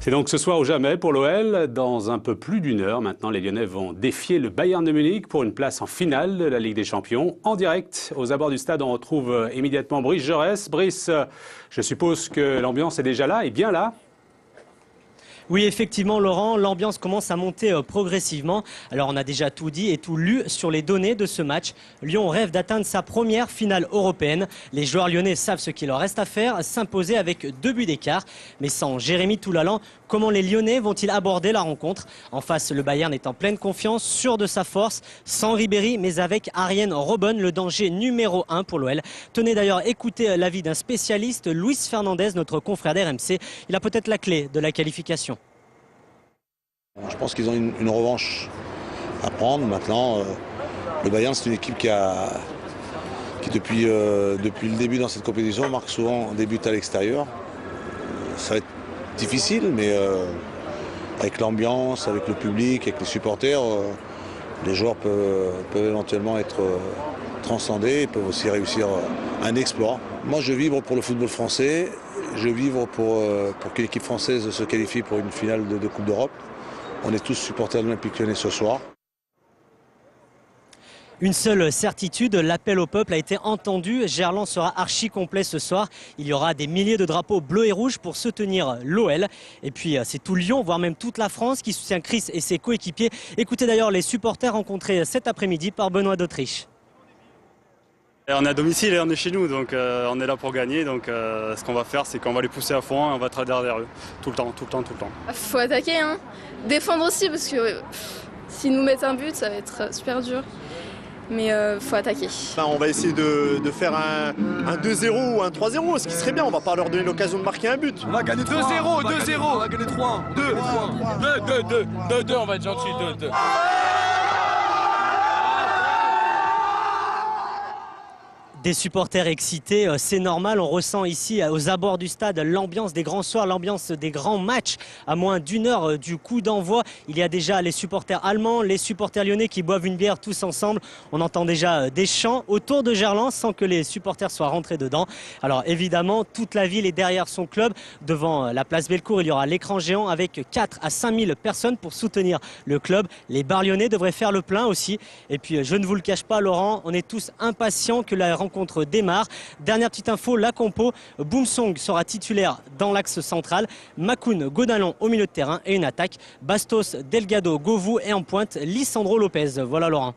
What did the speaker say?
C'est donc ce soir ou jamais pour l'OL. Dans un peu plus d'une heure, maintenant, les Lyonnais vont défier le Bayern de Munich pour une place en finale de la Ligue des Champions. En direct, aux abords du stade, on retrouve immédiatement Brice Jaurès. Brice, je suppose que l'ambiance est déjà là et bien là. Oui, effectivement, Laurent, l'ambiance commence à monter progressivement. Alors, on a déjà tout dit et tout lu sur les données de ce match. Lyon rêve d'atteindre sa première finale européenne. Les joueurs lyonnais savent ce qu'il leur reste à faire, s'imposer avec 2 buts d'écart. Mais sans Jérémy Toulalan, comment les Lyonnais vont-ils aborder la rencontre? En face, le Bayern est en pleine confiance, sûr de sa force, sans Ribéry, mais avec Arjen Robben, le danger numéro 1 pour l'OL. Tenez d'ailleurs, écoutez l'avis d'un spécialiste, Luis Fernandez, notre confrère d'RMC. Il a peut-être la clé de la qualification. Je pense qu'ils ont une revanche à prendre. Maintenant, le Bayern, c'est une équipe qui depuis le début dans cette compétition, marque souvent des buts à l'extérieur. Ça va être difficile, mais avec l'ambiance, avec le public, avec les supporters, les joueurs peuvent éventuellement être transcendés, ils peuvent aussi réussir un exploit. Moi, je vibre pour le football français, je vibre pour que l'équipe française se qualifie pour une finale de Coupe d'Europe. On est tous supporters de l'Olympique Lyonnais ce soir. Une seule certitude, l'appel au peuple a été entendu. Gerland sera archi complet ce soir. Il y aura des milliers de drapeaux bleus et rouges pour soutenir l'OL. Et puis c'est tout Lyon, voire même toute la France qui soutient Chris et ses coéquipiers. Écoutez d'ailleurs les supporters rencontrés cet après-midi par Benoît d'Autriche. On est à domicile et on est chez nous, donc on est là pour gagner. Donc ce qu'on va faire, c'est qu'on va les pousser à fond et on va être derrière eux. Tout le temps. Faut attaquer, hein. Défendre aussi, parce que s'ils nous mettent un but, ça va être super dur. Mais faut attaquer. On va essayer de faire un 2-0 ou un 3-0, ce qui serait bien. On va pas leur donner l'occasion de marquer un but. On va gagner 2-0, 2-0. On va gagner 3. 2, on va être gentil. 2. Des supporters excités, c'est normal, on ressent ici aux abords du stade l'ambiance des grands soirs, l'ambiance des grands matchs. À moins d'une heure du coup d'envoi, il y a déjà les supporters allemands, les supporters lyonnais qui boivent une bière tous ensemble. On entend déjà des chants autour de Gerland sans que les supporters soient rentrés dedans. Alors évidemment, toute la ville est derrière son club. Devant la place Bellecour, il y aura l'écran géant avec 4 à 5 000 personnes pour soutenir le club. Les Bars lyonnais devraient faire le plein aussi. Et puis je ne vous le cache pas Laurent, on est tous impatients que la rencontre démarre. Dernière petite info, la compo, Boumsong sera titulaire dans l'axe central, Makoun, Godalon au milieu de terrain et une attaque, Bastos, Delgado, Govou et en pointe, Lisandro Lopez. Voilà Laurent.